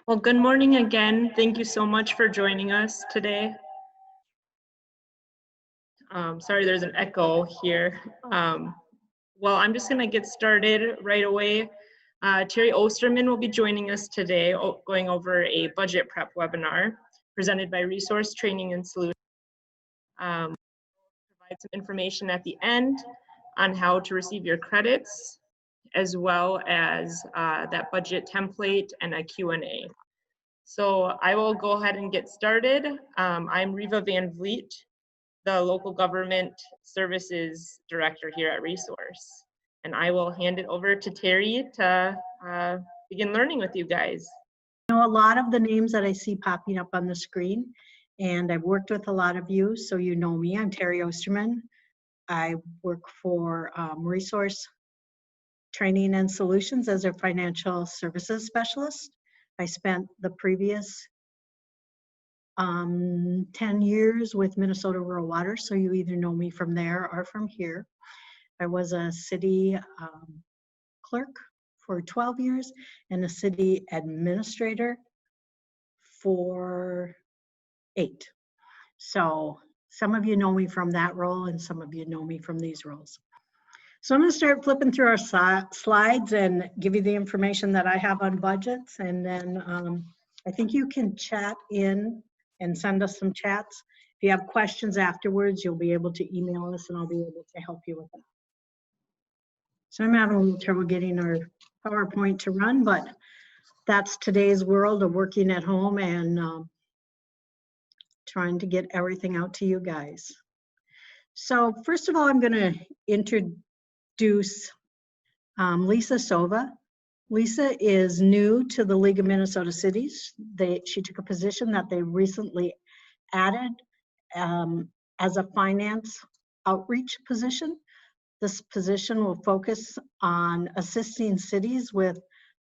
Well, good morning again. Thank you so much for joining us today. Sorry, there's an echo here. Well, I'm just going to get started right away. Teri Osterman will be joining us today, going over a budget prep webinar presented by Resource Training and Solutions. Provide some information at the end on how to receive your credits, as well as that budget template and a Q&A. So I will go ahead and get started. I'm Riva Van Vliet, the Local Government Services Director here at Resource. And I will hand it over to Teri to begin learning with you guys. I know a lot of the names that I see popping up on the screen, and I've worked with a lot of you, so you know me. I'm Teri Osterman. I work for Resource Training and Solutions as a financial services specialist. I spent the previous 10 years with Minnesota Rural Water, so you either know me from there or from here. I was a city clerk for 12 years and a city administrator for 8. So some of you know me from that role and some of you know me from these roles. So I'm going to start flipping through our slides and give you the information that I have on budgets, and then I think you can chat in and send us some chats. If you have questions afterwards, you'll be able to email us and I'll be able to help you with that. So I'm having a little trouble getting our PowerPoint to run, but that's today's world of working at home and trying to get everything out to you guys. So first of all, I'm going to introduce Lisa Sova. Lisa is new to the League of Minnesota Cities. She took a position that they recently added as a finance outreach position. This position will focus on assisting cities with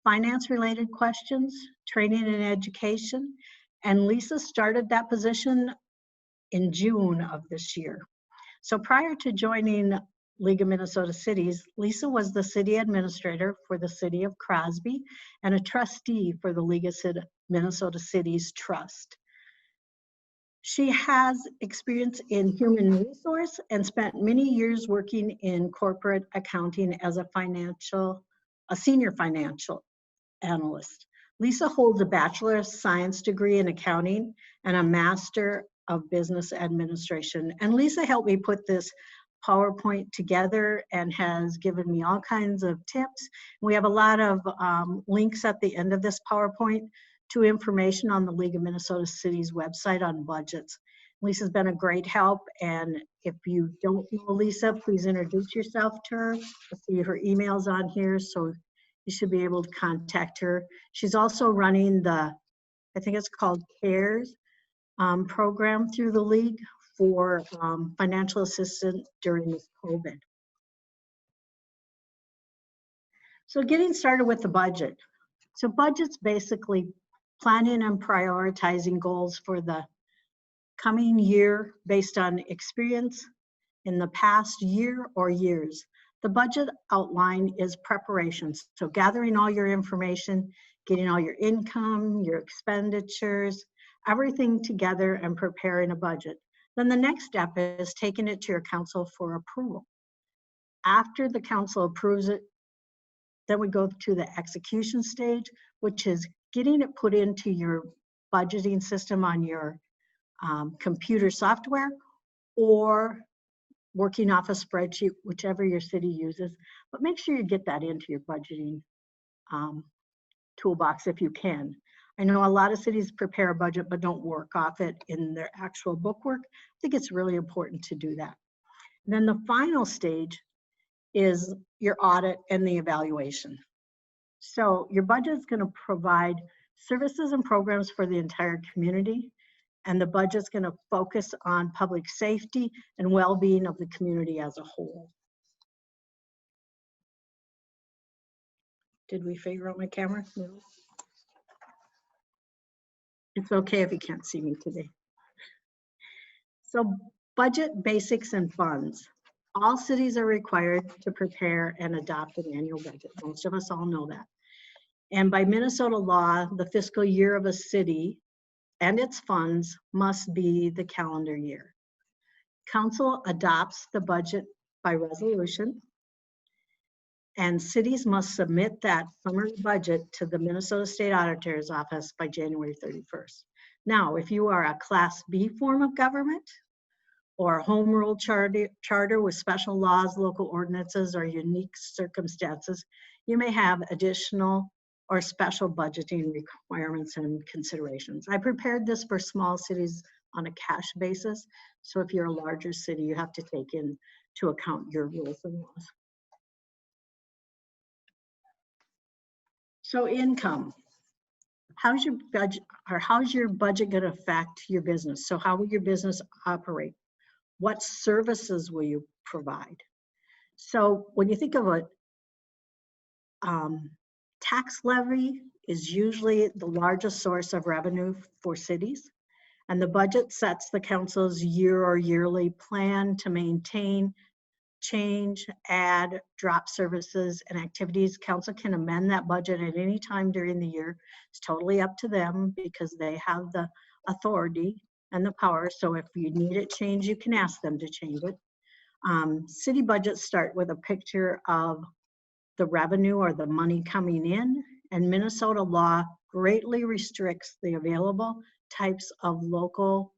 finance-related questions, training and education, and Lisa started that position in June of this year. So prior to joining League of Minnesota Cities, Lisa was the city administrator for the city of Crosby and a trustee for the League of Minnesota Cities Trust. She has experience in human resource and spent many years working in corporate accounting as a senior financial analyst. Lisa holds a Bachelor of Science degree in accounting and a Master of Business Administration. And Lisa helped me put this PowerPoint together and has given me all kinds of tips. We have a lot of links at the end of this PowerPoint to information on the League of Minnesota Cities website on budgets. Lisa's been a great help, and if you don't know Lisa, please introduce yourself to her. You'll see her emails on here, so you should be able to contact her. She's also running the, I think it's called CARES program through the League for financial assistance during this COVID. So getting started with the budget. So budget's basically planning and prioritizing goals for the coming year based on experience in the past year or years. The budget outline is preparations. So gathering all your information, getting all your income, your expenditures, everything together and preparing a budget. Then the next step is taking it to your council for approval. After the council approves it, then we go to the execution stage, which is getting it put into your budgeting system on your computer software or working off a spreadsheet, whichever your city uses. But make sure you get that into your budgeting toolbox if you can. I know a lot of cities prepare a budget but don't work off it in their actual bookwork. I think it's really important to do that. And then the final stage is your audit and the evaluation. So your budget is going to provide services and programs for the entire community, and the budget is going to focus on public safety and well-being of the community as a whole. Did we figure out my camera? No. It's okay if you can't see me today. So budget basics and funds. All cities are required to prepare and adopt an annual budget. Most of us all know that. And by Minnesota law, the fiscal year of a city and its funds must be the calendar year. Council adopts the budget by resolution, and cities must submit that summary budget to the Minnesota State Auditor's office by January 31st. Now, if you are a Class B form of government or a home rule charter with special laws, local ordinances, or unique circumstances, you may have additional or special budgeting requirements and considerations. I prepared this for small cities on a cash basis. So if you're a larger city, you have to take into account your rules and laws. So income. How's your budget, or how's your budget going to affect your business? So how will your business operate? What services will you provide? So when you think of it, tax levy is usually the largest source of revenue for cities, and the budget sets the council's year or yearly plan to maintain, change, add, drop services and activities. Council can amend that budget at any time during the year. It's totally up to them because they have the authority and the power. So if you need it changed, you can ask them to change it. City budgets start with a picture of the revenue or the money coming in, and Minnesota law greatly restricts the available types of local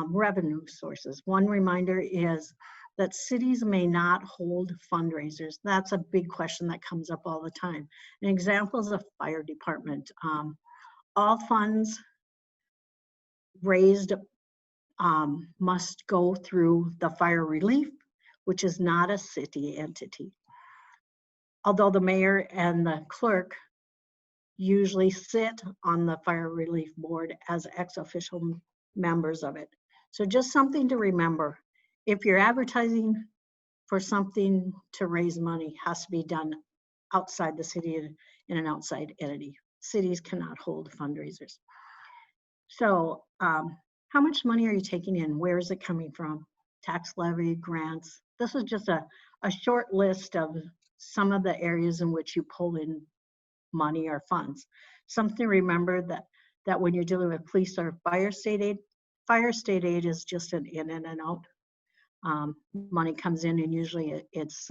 revenue sources. One reminder is that cities may not hold fundraisers. That's a big question that comes up all the time. An example is a fire department. All funds raised must go through the fire relief, which is not a city entity. Although the mayor and the clerk usually sit on the fire relief board as ex-official members of it. So just something to remember. If you're advertising for something to raise money, it has to be done outside the city in an outside entity. Cities cannot hold fundraisers. So how much money are you taking in? Where is it coming from? Tax levy, grants. This is just a short list of some of the areas in which you pull in money or funds. Something to remember that when you're dealing with police or fire state aid is just an in and an out. Money comes in and usually it's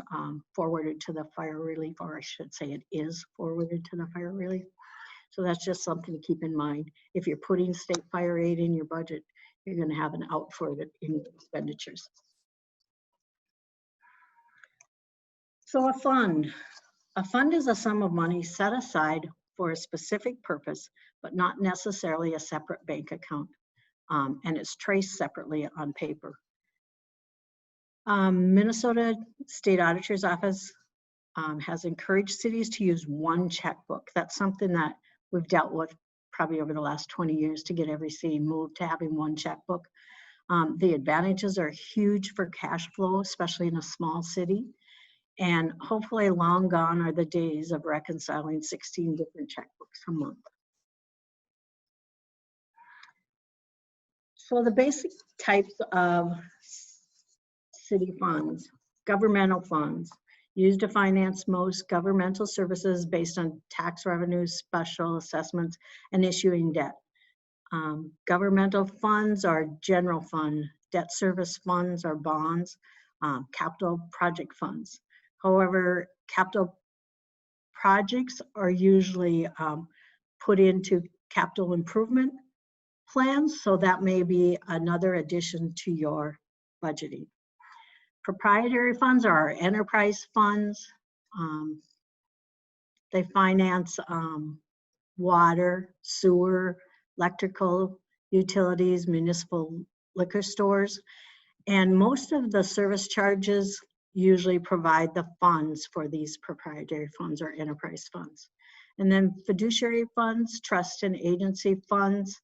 forwarded to the fire relief, or I should say it is forwarded to the fire relief. So that's just something to keep in mind. If you're putting state fire aid in your budget, you're going to have an out for it in your expenditures. So a fund is a sum of money set aside for a specific purpose, but not necessarily a separate bank account. And it's traced separately on paper. Minnesota State Auditor's Office has encouraged cities to use one checkbook. That's something that we've dealt with probably over the last 20 years to get every city moved to having one checkbook. The advantages are huge for cash flow, especially in a small city. And hopefully long gone are the days of reconciling 16 different checkbooks a month. So the basic types of city funds, governmental funds, used to finance most governmental services based on tax revenues, special assessments, and issuing debt. Governmental funds are general fund, debt service funds are bonds, capital project funds. However, capital projects are usually put into capital improvement plans, so that may be another addition to your budgeting. Proprietary funds are our enterprise funds. They finance water, sewer, electrical, utilities, municipal liquor stores, and most of the service charges usually provide the funds for these proprietary funds or enterprise funds. And then fiduciary funds, trust and agency funds.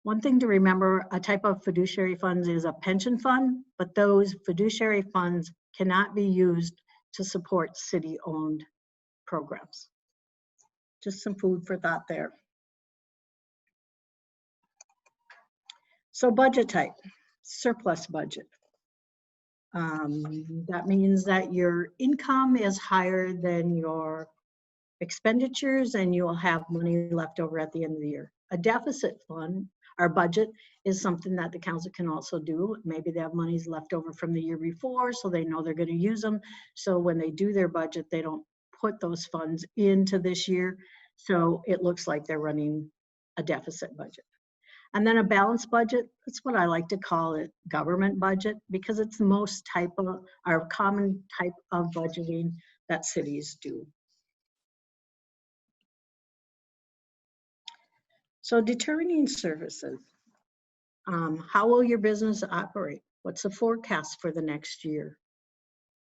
One thing to remember, a type of fiduciary funds is a pension fund, but those fiduciary funds cannot be used to support city-owned programs. Just some food for thought there. So budget type, surplus budget. That means that your income is higher than your expenditures, and you will have money left over at the end of the year. A deficit fund, our budget, is something that the council can also do. Maybe they have monies left over from the year before, so they know they're going to use them. So when they do their budget, they don't put those funds into this year. So it looks like they're running a deficit budget. And then a balanced budget, that's what I like to call it, government budget, because it's the most type of, or common type of budgeting that cities do. So determining services. How will your business operate? What's the forecast for the next year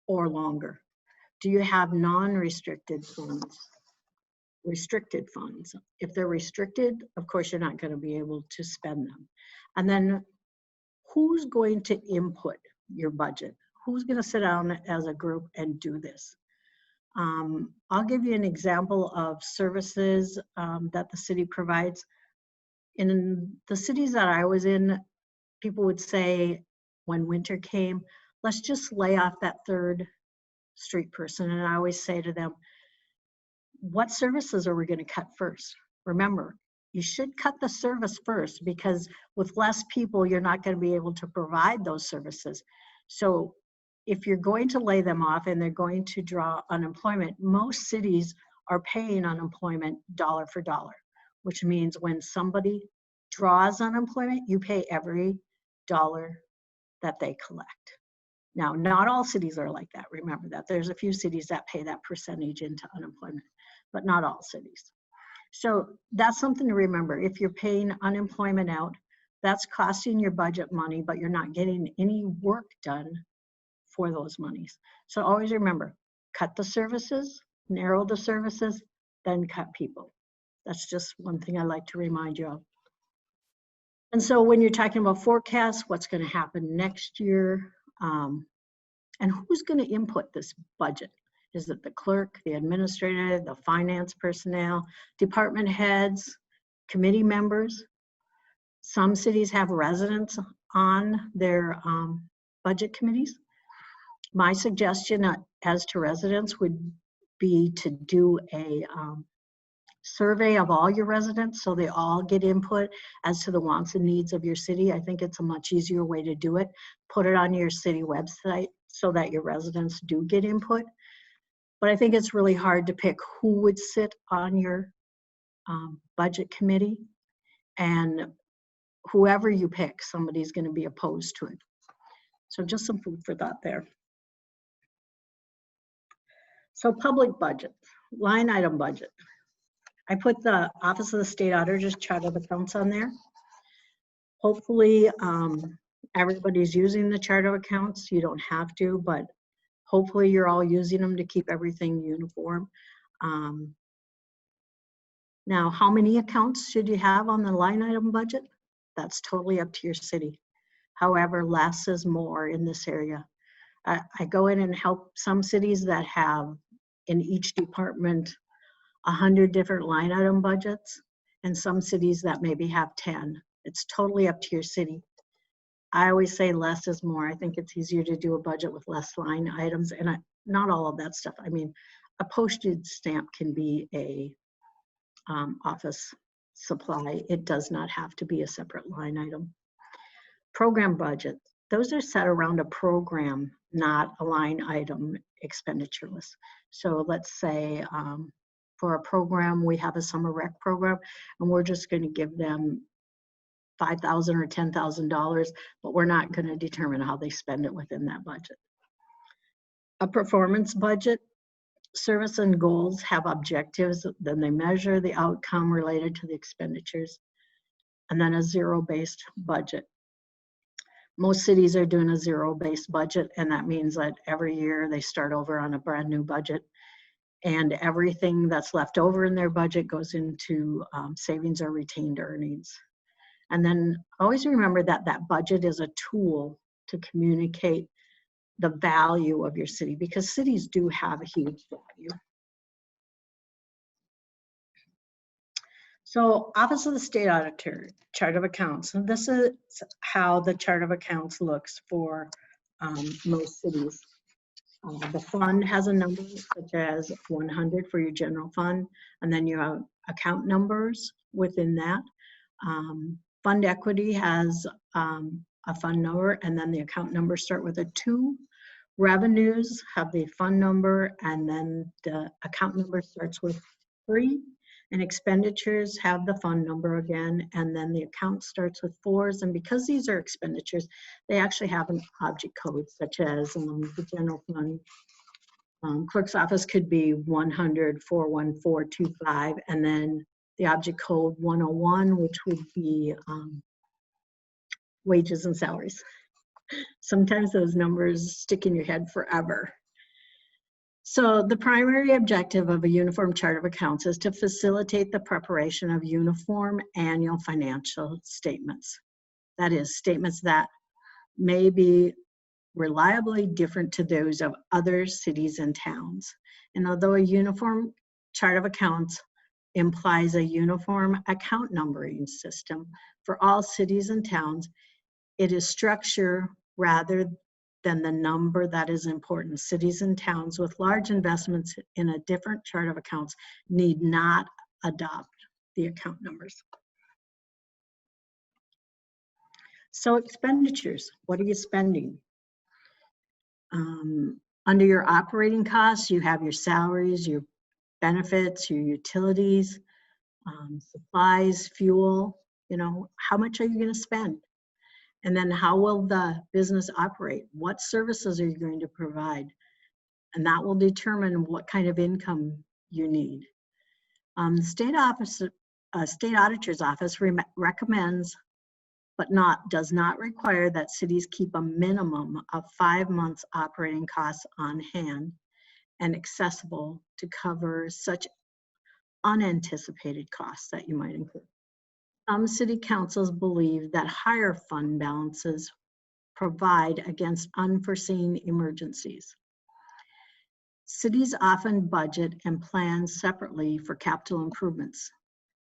or longer? Do you have non-restricted funds? Restricted funds. If they're restricted, of course, you're not going to be able to spend them. And then who's going to input your budget? Who's going to sit down as a group and do this? I'll give you an example of services that the city provides. In the cities that I was in, people would say when winter came, let's just lay off that third street person. And I always say to them, what services are we going to cut first? Remember, you should cut the service first, because with less people, you're not going to be able to provide those services. So if you're going to lay them off and they're going to draw unemployment, most cities are paying unemployment dollar for dollar, which means when somebody draws unemployment, you pay every dollar that they collect. Now, not all cities are like that. Remember that. There's a few cities that pay that percentage into unemployment, but not all cities. So that's something to remember. If you're paying unemployment out, that's costing your budget money, but you're not getting any work done for those monies. So always remember, cut the services, narrow the services, then cut people. That's just one thing I like to remind you of. And so when you're talking about forecasts, what's going to happen next year, and who's going to input this budget? Is it the clerk, the administrator, the finance personnel, department heads, committee members? Some cities have residents on their budget committees. My suggestion as to residents would be to do a survey of all your residents so they all get input as to the wants and needs of your city. I think it's a much easier way to do it. Put it on your city website so that your residents do get input. But I think it's really hard to pick who would sit on your budget committee, and whoever you pick, somebody's going to be opposed to it. So just some food for thought there. So public budget, line item budget. I put the Office of the State Auditor's chart of accounts on there. Hopefully everybody's using the chart of accounts. You don't have to, but hopefully you're all using them to keep everything uniform. Now, how many accounts should you have on the line item budget? That's totally up to your city. However, less is more in this area. I go in and help some cities that have in each department 100 different line item budgets, and some cities that maybe have 10. It's totally up to your city. I always say less is more. I think it's easier to do a budget with less line items, and not all of that stuff. I mean, a postage stamp can be a office supply. It does not have to be a separate line item. Program budgets, those are set around a program, not a line item expenditure list. So let's say for a program, we have a summer rec program, and we're just going to give them $5,000 or $10,000, but we're not going to determine how they spend it within that budget. A performance budget, service and goals have objectives, then they measure the outcome related to the expenditures, and then a zero-based budget. Most cities are doing a zero-based budget, and that means that every year they start over on a brand new budget, and everything that's left over in their budget goes into savings or retained earnings. And then always remember that that budget is a tool to communicate the value of your city, because cities do have a huge value. So Office of the State Auditor, chart of accounts. And this is how the chart of accounts looks for most cities. The fund has a number such as 100 for your general fund, and then you have account numbers within that. Fund equity has a fund number, and then the account numbers start with a 2. Revenues have the fund number, and then the account number starts with 3. And expenditures have the fund number again, and then the account starts with 4s. And because these are expenditures, they actually have an object code, such as the general fund. Clerk's office could be 100-41425, and then the object code 101, which would be wages and salaries. Sometimes those numbers stick in your head forever. So the primary objective of a uniform chart of accounts is to facilitate the preparation of uniform annual financial statements. That is, statements that may be reliably different to those of other cities and towns. And although a uniform chart of accounts implies a uniform account numbering system for all cities and towns, it is structure rather than the number that is important. Cities and towns with large investments in a different chart of accounts need not adopt the account numbers. So expenditures, what are you spending? Under your operating costs, you have your salaries, your benefits, your utilities, supplies, fuel. You know, how much are you going to spend? And then how will the business operate? What services are you going to provide? And that will determine what kind of income you need. The state auditor's office recommends, but does not require, that cities keep a minimum of 5 months operating costs on hand and accessible to cover such unanticipated costs that you might incur. Some city councils believe that higher fund balances provide against unforeseen emergencies. Cities often budget and plan separately for capital improvements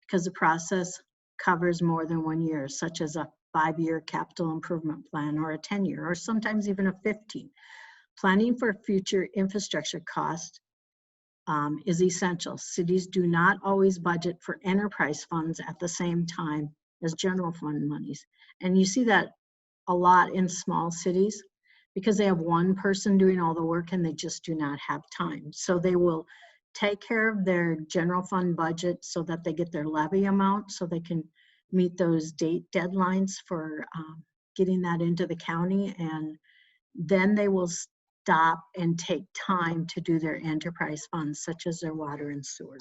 because the process covers more than 1 year, such as a 5-year capital improvement plan or a 10-year, or sometimes even a 15. Planning for future infrastructure costs is essential. Cities do not always budget for enterprise funds at the same time as general fund monies. And you see that a lot in small cities because they have one person doing all the work and they just do not have time. So they will take care of their general fund budget so that they get their levy amount so they can meet those deadlines for getting that into the county, and then they will stop and take time to do their enterprise funds, such as their water and sewer.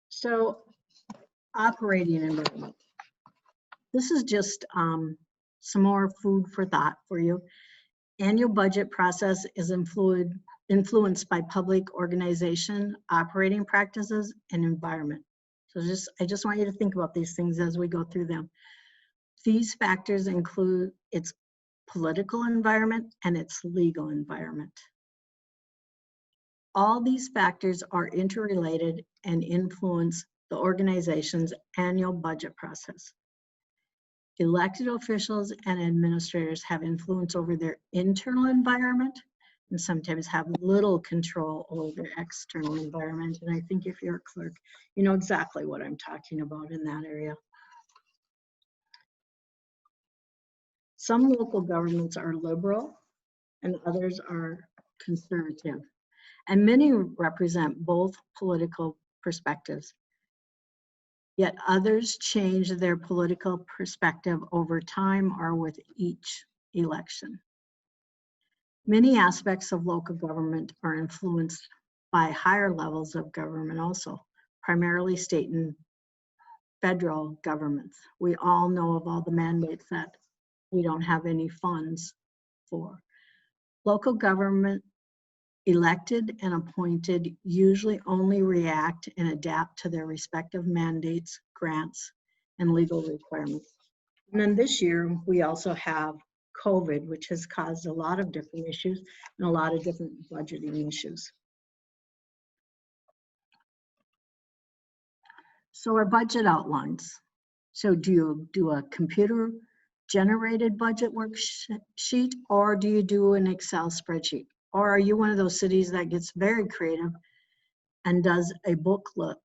So, operating environment. This is just some more food for thought for you. Annual budget process is influenced by public organization, operating practices, and environment. So I just want you to think about these things as we go through them. These factors include its political environment and its legal environment. All these factors are interrelated and influence the organization's annual budget process. Elected officials and administrators have influence over their internal environment and sometimes have little control over their external environment. And I think if you're a clerk, you know exactly what I'm talking about in that area. Some local governments are liberal and others are conservative. And many represent both political perspectives. Yet others change their political perspective over time or with each election. Many aspects of local government are influenced by higher levels of government also, primarily state and federal governments. We all know of all the mandates that we don't have any funds for. Local government, elected and appointed, usually only react and adapt to their respective mandates, grants, and legal requirements. And then this year, we also have COVID, which has caused a lot of different issues and a lot of different budgeting issues. So our budget outlines. So do you do a computer generated budget worksheet, or do you do an Excel spreadsheet? Or are you one of those cities that gets very creative and does a booklet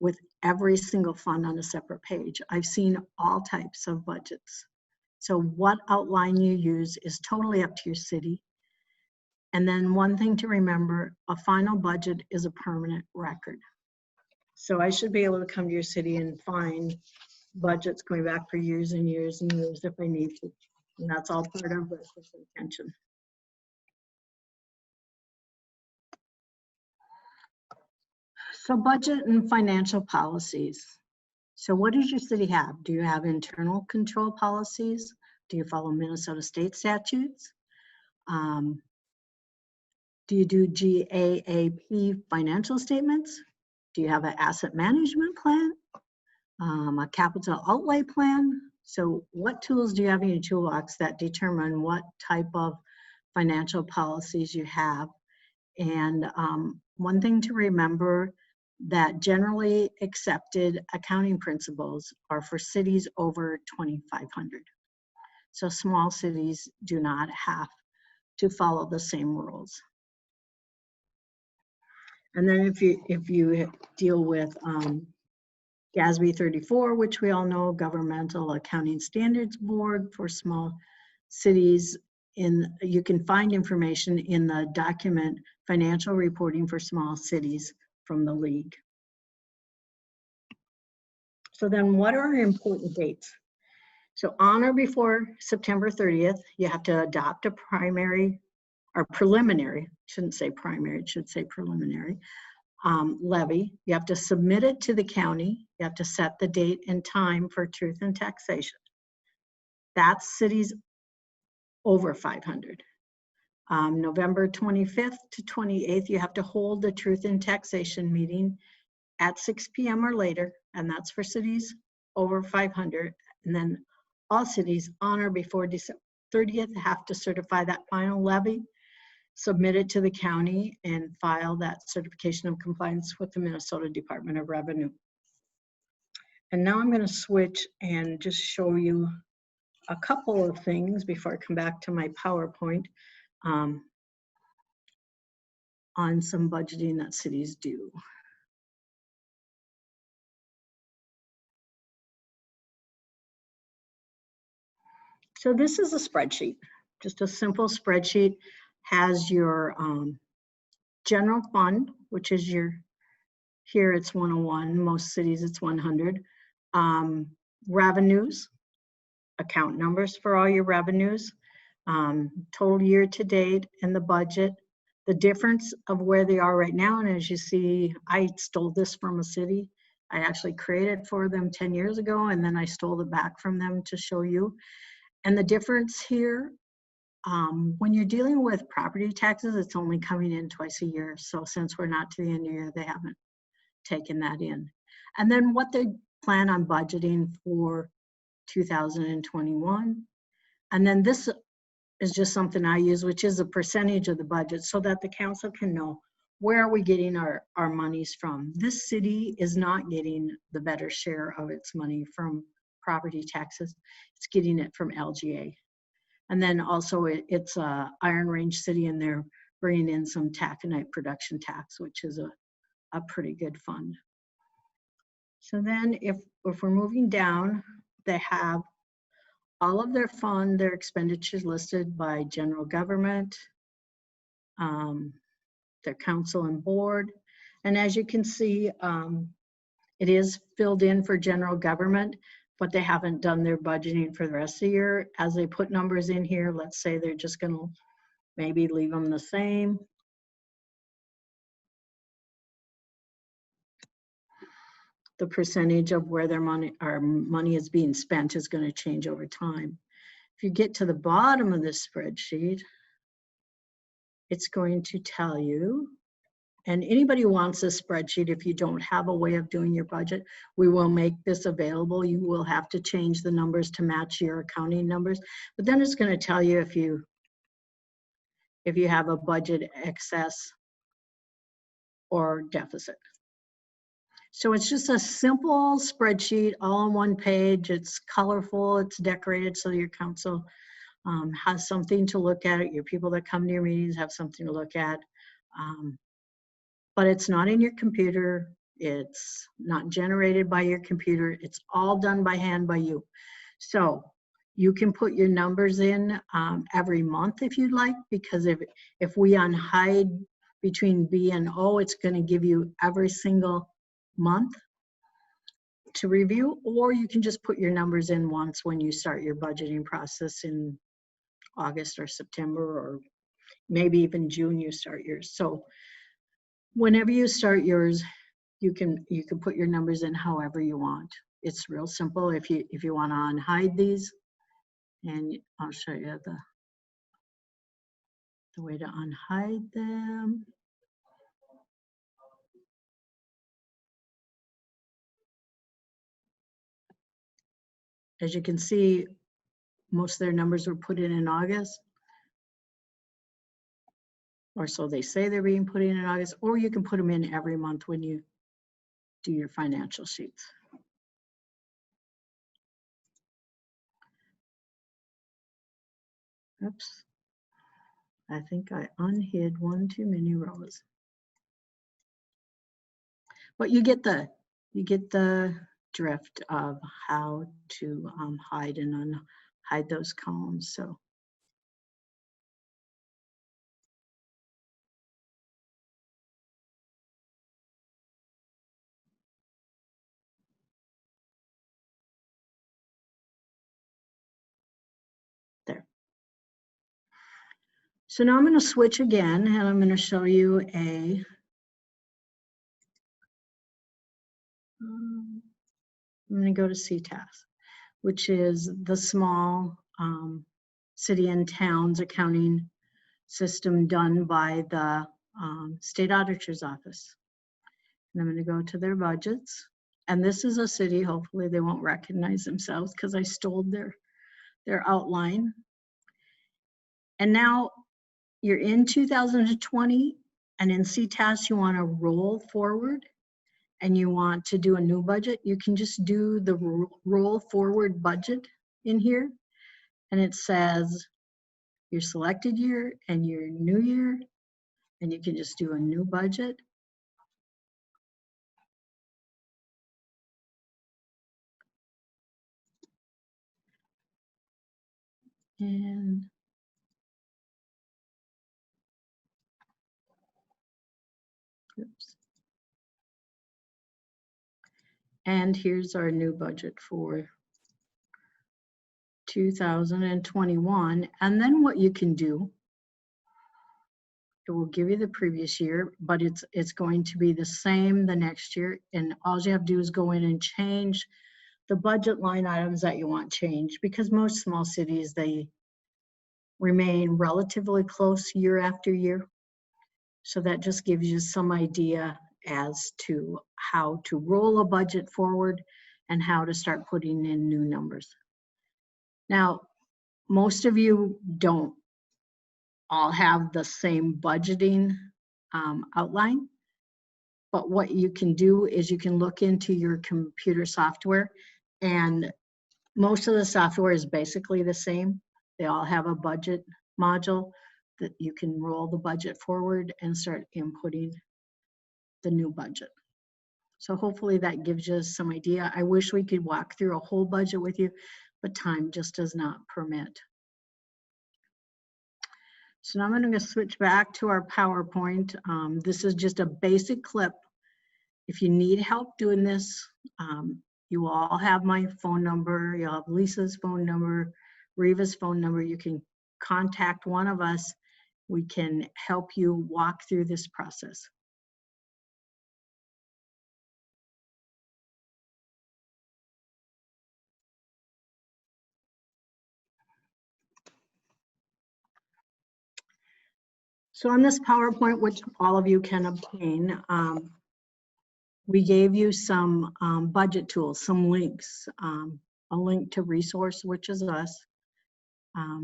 with every single fund on a separate page? I've seen all types of budgets. So what outline you use is totally up to your city. And then one thing to remember, a final budget is a permanent record. So I should be able to come to your city and find budgets going back for years and years and years if I need to. And that's all part of the intention. So budget and financial policies. So what does your city have? Do you have internal control policies? Do you follow Minnesota state statutes? Do you do GAAP financial statements? Do you have an asset management plan? A capital outlay plan? So what tools do you have in your toolbox that determine what type of financial policies you have? And one thing to remember, that generally accepted accounting principles are for cities over 2,500. So small cities do not have to follow the same rules. And then if you deal with GASB 34, which we all know, Governmental Accounting Standards Board for small cities, you can find information in the document Financial Reporting for Small Cities from the League. So then what are important dates? So on or before September 30th, you have to adopt a primary or preliminary, shouldn't say primary, it should say preliminary, levy. You have to submit it to the county. You have to set the date and time for truth and taxation. That's cities over 500. November 25th to 28th, you have to hold the truth and taxation meeting at 6 p.m. or later, and that's for cities over 500. And then all cities on or before December 30th have to certify that final levy, submit it to the county, and file that certification of compliance with the Minnesota Department of Revenue. And now I'm going to switch and just show you a couple of things before I come back to my PowerPoint on some budgeting that cities do. So this is a spreadsheet, just a simple spreadsheet. Has your general fund, which is your, here it's 101, most cities it's 100. Revenues, account numbers for all your revenues, total year to date, and the budget, the difference of where they are right now. And as you see, I stole this from a city. I actually created for them 10 years ago, and then I stole it back from them to show you. And the difference here, when you're dealing with property taxes, it's only coming in twice a year. So since we're not to the end of the year, they haven't taken that in. And then what they plan on budgeting for 2021. And then this is just something I use, which is a percentage of the budget, so that the council can know where are we getting our monies from. This city is not getting the better share of its money from property taxes. It's getting it from LGA. And then also it's a Iron Range city, and they're bringing in some taconite production tax, which is a pretty good fund. So then if we're moving down, they have all of their fund, their expenditures listed by general government, their council and board. And as you can see, it is filled in for general government, but they haven't done their budgeting for the rest of the year. As they put numbers in here, let's say they're just gonna maybe leave them the same. The percentage of where their money is being spent is going to change over time. If you get to the bottom of this spreadsheet, it's going to tell you, and anybody who wants this spreadsheet, if you don't have a way of doing your budget, we will make this available. You will have to change the numbers to match your accounting numbers, but then it's going to tell you if you have a budget excess or deficit. So it's just a simple spreadsheet all on one page. It's colorful, it's decorated so your council has something to look at. Your people that come to your meetings have something to look at. But it's not in your computer. It's not generated by your computer. It's all done by hand by you. So you can put your numbers in every month if you'd like, because if we unhide between B and O, it's going to give you every single month to review, or you can just put your numbers in once when you start your budgeting process in August or September, or maybe even June you start yours. So whenever you start yours, you can put your numbers in however you want. It's real simple. If you want to unhide these, and I'll show you the way to unhide them. As you can see, most of their numbers were put in August, or so they say they're being put in August, or you can put them in every month when you do your financial sheets. Oops, I think I unhid one too many rows. But you get the drift of how to hide and unhide those columns. So there. So now I'm going to switch again, and I'm going to show you I'm going to go to CTAS, which is the small city and towns accounting system done by the state auditor's office. And I'm going to go to their budgets. And this is a city, hopefully they won't recognize themselves because I stole their outline. And now you're in 2020, and in CTAS you want to roll forward and you want to do a new budget. You can just do the roll forward budget in here, and it says your selected year and your new year, and you can just do a new budget. And oops. And here's our new budget for 2021. And then what you can do, it will give you the previous year, but it's going to be the same the next year. And all you have to do is go in and change the budget line items that you want changed, because most small cities, they remain relatively close year after year. So that just gives you some idea as to how to roll a budget forward and how to start putting in new numbers. Now, most of you don't all have the same budgeting outline, but what you can do is you can look into your computer software, and most of the software is basically the same. They all have a budget module that you can roll the budget forward and start inputting the new budget. So hopefully that gives you some idea. I wish we could walk through a whole budget with you, but time just does not permit. So now I'm going to switch back to our PowerPoint. This is just a basic clip. If you need help doing this, you will all have my phone number. You'll have Lisa's phone number, Reva's phone number. You can contact one of us. We can help you walk through this process. So on this PowerPoint, which all of you can obtain, we gave you some budget tools, some links, a link to resource, which is us.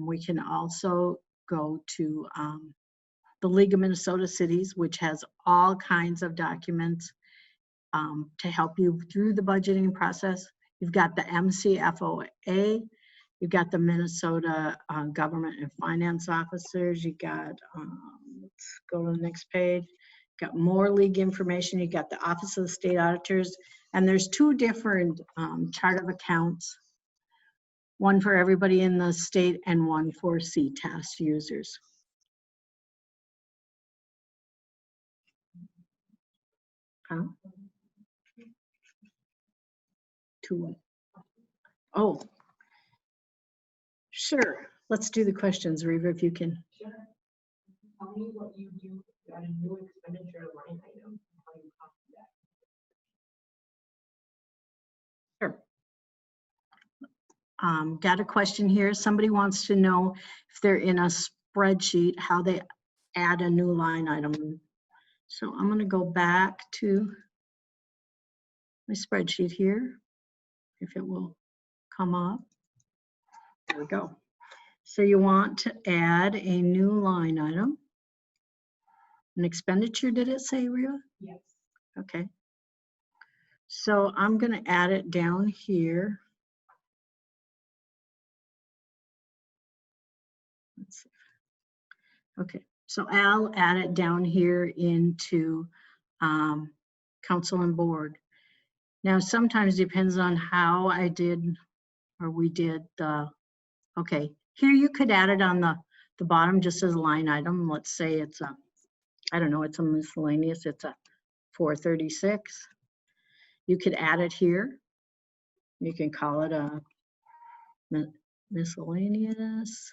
We can also go to the League of Minnesota Cities, which has all kinds of documents to help you through the budgeting process. You've got the MCFOA, you've got the Minnesota Government and Finance Officers, you got, let's go to the next page, got more league information, you got the Office of the State Auditors, and there's two different chart of accounts, one for everybody in the state and one for CTAS users. Huh? Two. Oh, sure. Let's do the questions, Reva, if you can. Sure. Tell me what you do at a new expenditure line item. How you copy that. Sure. Got a question here. Somebody wants to know if they're in a spreadsheet, how they add a new line item. So I'm going to go back to my spreadsheet here, if it will come up. There we go. So you want to add a new line item. An expenditure, did it say, Rhea? Yes. Okay. So I'm going to add it down here. Let's see. Okay, so I'll add it down here into council and board. Now, sometimes depends on how I did or we did the, okay, here you could add it on the bottom just as a line item. Let's say it's a, I don't know, it's a miscellaneous, it's a 436. You could add it here. You can call it a miscellaneous.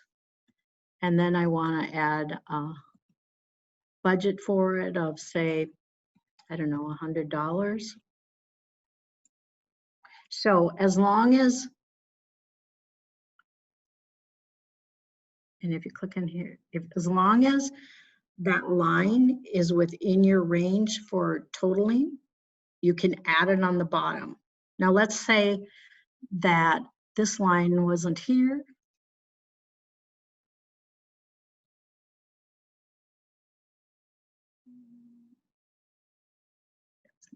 And then I want to add a budget for it of, say, I don't know, $100. So as long as, and if you click in here, as long as that line is within your range for totaling, you can add it on the bottom. Now let's say that this line wasn't here.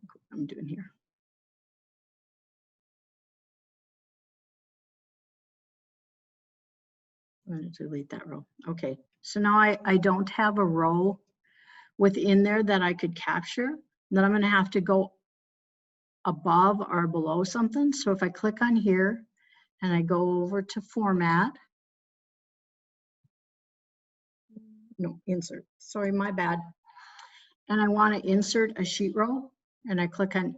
What I'm doing here. I'm going to delete that row. Okay, so now I don't have a row within there that I could capture. Then I'm going to have to go above or below something. So if I click on here and I go over to format, no, insert, sorry, my bad. And I want to insert a sheet row and I click on,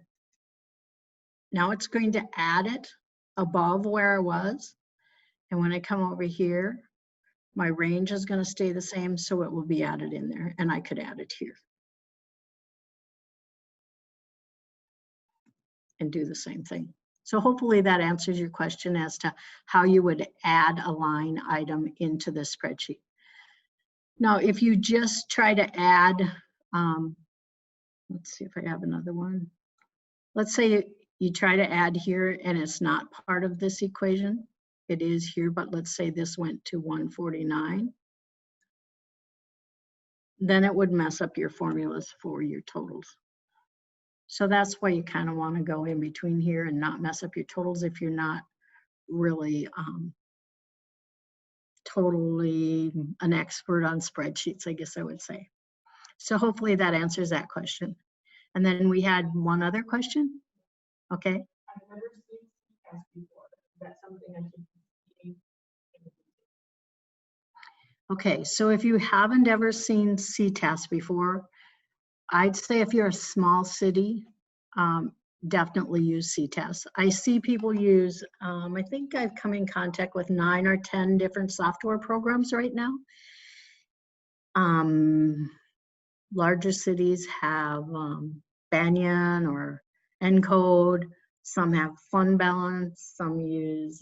now it's going to add it above where I was. And when I come over here, my range is going to stay the same, so it will be added in there, and I could add it here. And do the same thing. So hopefully that answers your question as to how you would add a line item into the spreadsheet. Now, if you just try to add, let's see if I have another one. Let's say you try to add here and it's not part of this equation. It is here, but let's say this went to 149. Then it would mess up your formulas for your totals. So that's why you kind of want to go in between here and not mess up your totals if you're not really totally an expert on spreadsheets, I guess I would say. So hopefully that answers that question. And then we had one other question. Okay. I've never seen CTAS before. Is that something I should see? Okay, so if you haven't ever seen CTAS before, I'd say if you're a small city, definitely use CTAS. I see people use, I think I've come in contact with 9 or 10 different software programs right now. Larger cities have Banyan or Encode, some have Fund Balance, some use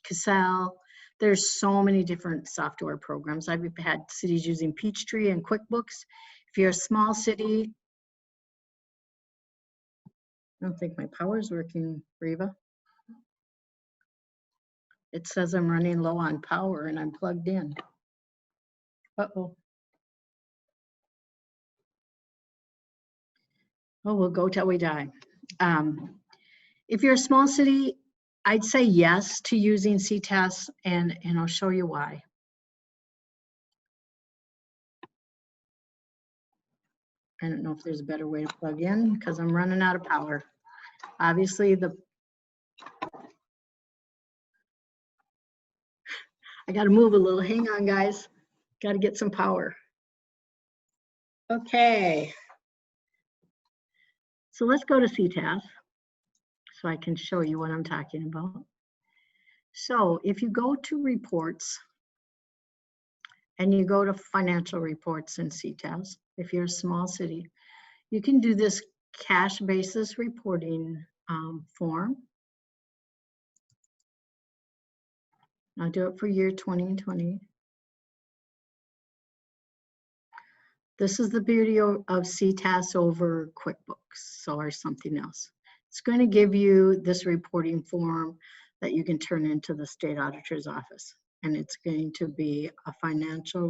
Cassell. There's so many different software programs. I've had cities using Peachtree and QuickBooks. If you're a small city, I don't think my power's working, Reva. It says I'm running low on power and I'm plugged in. Uh-oh. Oh, we'll go till we die. If you're a small city, I'd say yes to using CTAS, and I'll show you why. I don't know if there's a better way to plug in because I'm running out of power. Obviously, I got to move a little. Hang on, guys. Got to get some power. Okay. So let's go to CTAS so I can show you what I'm talking about. So if you go to reports and you go to financial reports in CTAS, if you're a small city, you can do this cash basis reporting form. I'll do it for year 2020. This is the beauty of CTAS over QuickBooks or something else. It's going to give you this reporting form that you can turn into the state auditor's office. And it's going to be a financial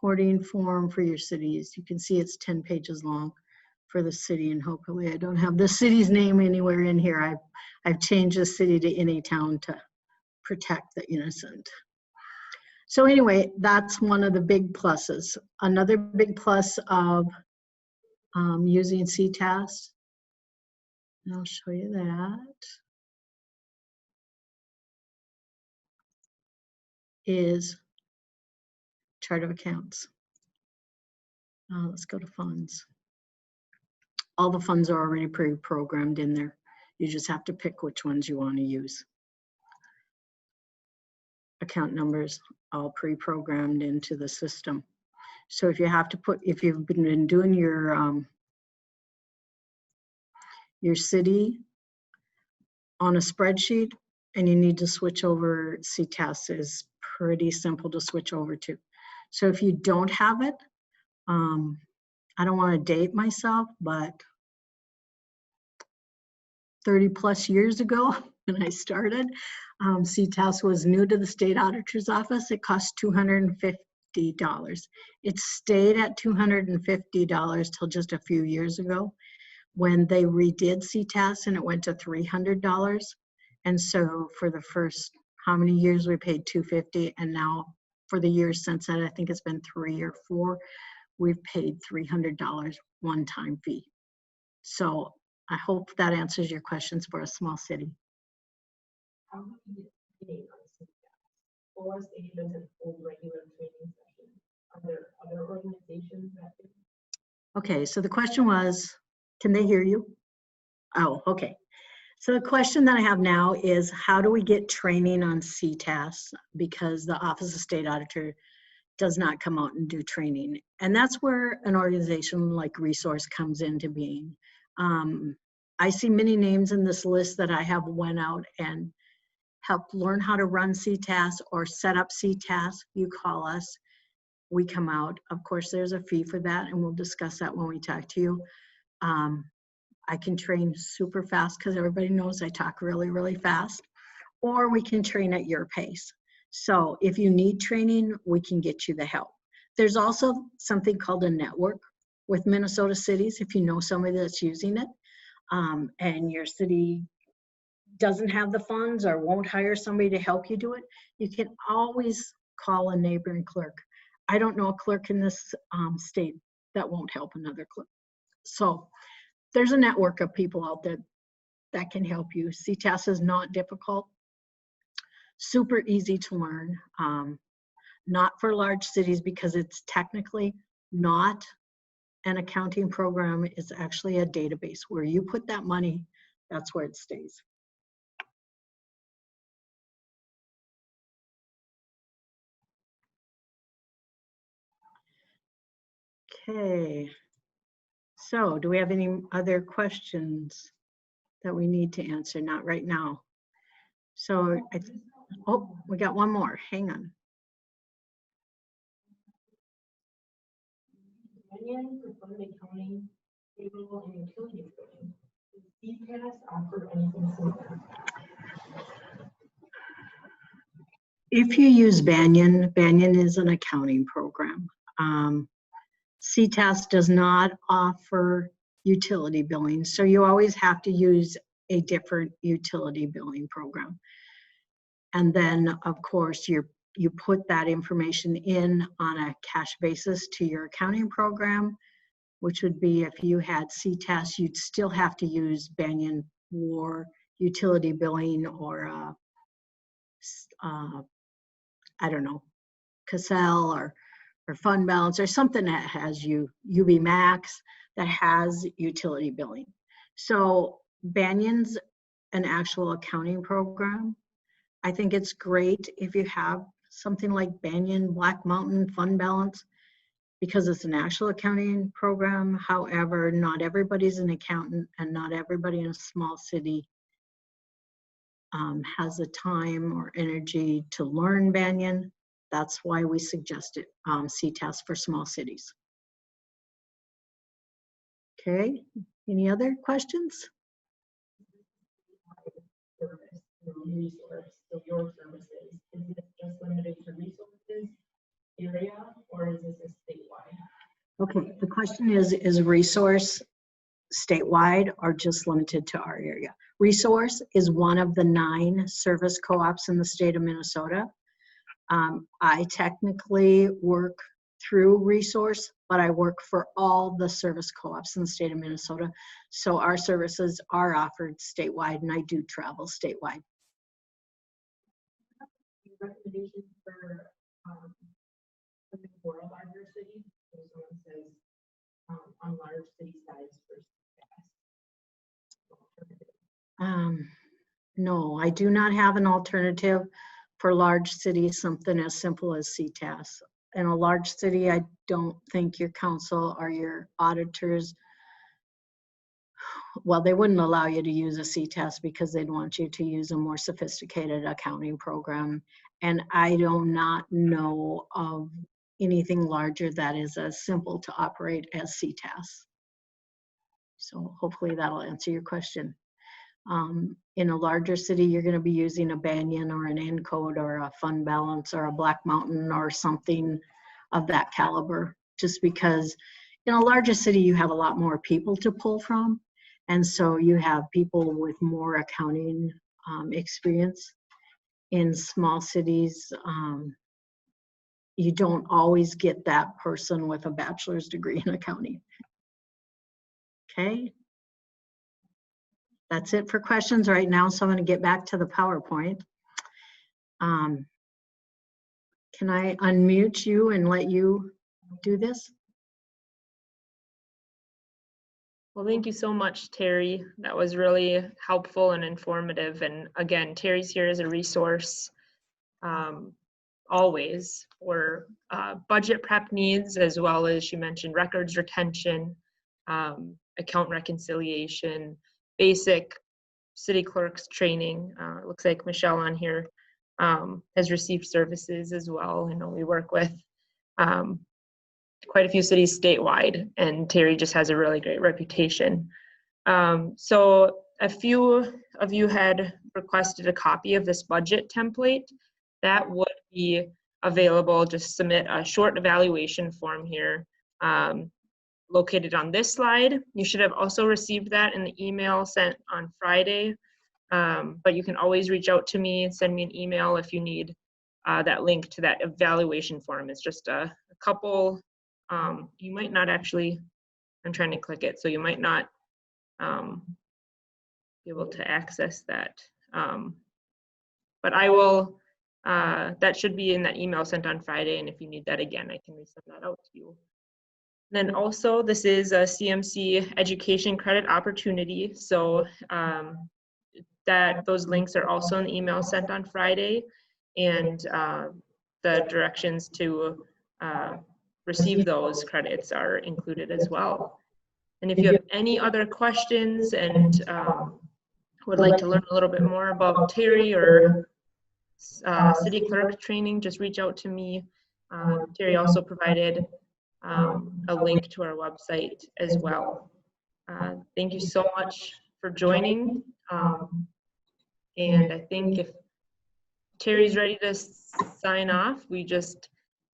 reporting form for your cities. You can see it's 10 pages long for the city, and hopefully I don't have the city's name anywhere in here. I've changed the city to any town to protect the innocent. So anyway, that's one of the big pluses. Another big plus of using CTAS, and I'll show you that, is chart of accounts. Let's go to funds. All the funds are already pre-programmed in there. You just have to pick which ones you want to use. Account numbers all pre-programmed into the system. So if you have to put, if you've been doing your city on a spreadsheet and you need to switch over, CTAS is pretty simple to switch over to. So if you don't have it, I don't want to date myself, but 30 plus years ago when I started, CTAS was new to the state auditor's office. It cost $250. It stayed at $250 till just a few years ago when they redid CTAS and it went to $300. And so for the first, how many years we paid $250, and now for the years since that, I think it's been 3 or 4, we've paid $300 one-time fee. So I hope that answers your questions for a small city. How do you get paid on CTAS? Or say doesn't hold regular training sessions? Are there other organizations that do? Okay, so the question was, can they hear you? Oh, okay. So the question that I have now is, how do we get training on CTAS? Because the Office of State Auditor does not come out and do training. And that's where an organization like Resource comes into being. I see many names in this list that I have went out and helped learn how to run CTAS or set up CTAS. You call us, we come out. Of course, there's a fee for that, and we'll discuss that when we talk to you. I can train super fast because everybody knows I talk really, really fast, or we can train at your pace. So if you need training, we can get you the help. There's also something called a network with Minnesota cities. If you know somebody that's using it, and your city doesn't have the funds or won't hire somebody to help you do it, you can always call a neighboring clerk. I don't know a clerk in this state that won't help another clerk. So there's a network of people out there that can help you. CTAS is not difficult, super easy to learn, not for large cities because it's technically not an accounting program. It's actually a database where you put that money, that's where it stays. Okay, so do we have any other questions that we need to answer? Not right now. So, oh, we got one more, hang on. For fund accounting, payroll, and utility billing. Does CTAS offer anything similar? If you use Banyan, Banyan is an accounting program. CTAS does not offer utility billing. So you always have to use a different utility billing program. And then, of course, you put that information in on a cash basis to your accounting program, which would be if you had CTAS, you'd still have to use Banyan for utility billing or I don't know, Cassell or fund balance or something that has UB Max that has utility billing. So Banyan's an actual accounting program. I think it's great if you have something like Banyan, Black Mountain, Fund Balance, because it's an actual accounting program. However, not everybody's an accountant and not everybody in a small city has the time or energy to learn Banyan. That's why we suggested CTAS for small cities. Okay, any other questions? Resource, so your services, is this just limited to resources area or is this a statewide? Okay, the question is resource statewide or just limited to our area? Resource is one of the 9 service co-ops in the state of Minnesota. I technically work through Resource, but I work for all the service co-ops in the state of Minnesota. So our services are offered statewide and I do travel statewide. Recommendations for something for a larger city? So someone says on large city size versus No, I do not have an alternative for large cities, something as simple as CTAS. In a large city, I don't think your council or your auditors, well, they wouldn't allow you to use a CTAS because they'd want you to use a more sophisticated accounting program. And I do not know of anything larger that is as simple to operate as CTAS. So hopefully that'll answer your question. In a larger city, you're going to be using a Banyan or an Encode or a Fund Balance or a Black Mountain or something of that caliber, just because in a larger city, you have a lot more people to pull from. And so you have people with more accounting experience. In small cities, you don't always get that person with a bachelor's degree in accounting. Okay. That's it for questions right now. So I'm going to get back to the PowerPoint. Can I unmute you and let you do this? Well, thank you so much, Teri. That was really helpful and informative. And again, Teri's here as a resource always for budget prep needs, as well as she mentioned records retention, account reconciliation, basic city clerks training. It looks like Michelle on here has received services as well. I know we work with quite a few cities statewide, and Teri just has a really great reputation. So a few of you had requested a copy of this budget template. That would be available. Just submit a short evaluation form here located on this slide. You should have also received that in the email sent on Friday, but you can always reach out to me and send me an email if you need that link to that evaluation form. It's just a couple, you might not actually, I'm trying to click it, so you might not be able to access that. But I will, that should be in that email sent on Friday, and if you need that again, I can resend that out to you. Then also, this is a CMC education credit opportunity. So that those links are also in the email sent on Friday, and the directions to receive those credits are included as well. And if you have any other questions and would like to learn a little bit more about Teri or city clerk training, just reach out to me. Teri also provided a link to our website as well. Thank you so much for joining. And I think if Teri's ready to sign off, we just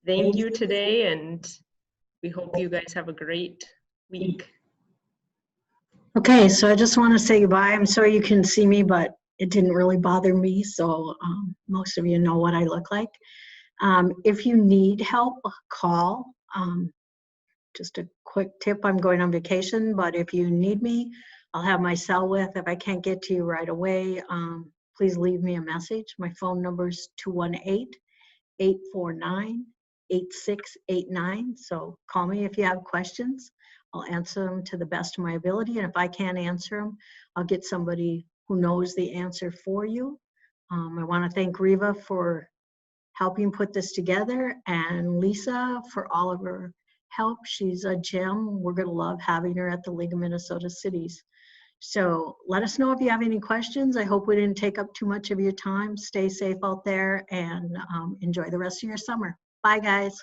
thank you today, and we hope you guys have a great week. Okay, so I just want to say goodbye. I'm sorry you couldn't see me, but it didn't really bother me. So most of you know what I look like. If you need help, call. Just a quick tip, I'm going on vacation, but if you need me, I'll have my cell with. If I can't get to you right away, please leave me a message. My phone number is 218-849-8689. So call me if you have questions. I'll answer them to the best of my ability. And if I can't answer them, I'll get somebody who knows the answer for you. I want to thank Riva for helping put this together, and Lisa for all of her help. She's a gem. We're going to love having her at the League of Minnesota Cities. So let us know if you have any questions. I hope we didn't take up too much of your time. Stay safe out there and enjoy the rest of your summer. Bye, guys.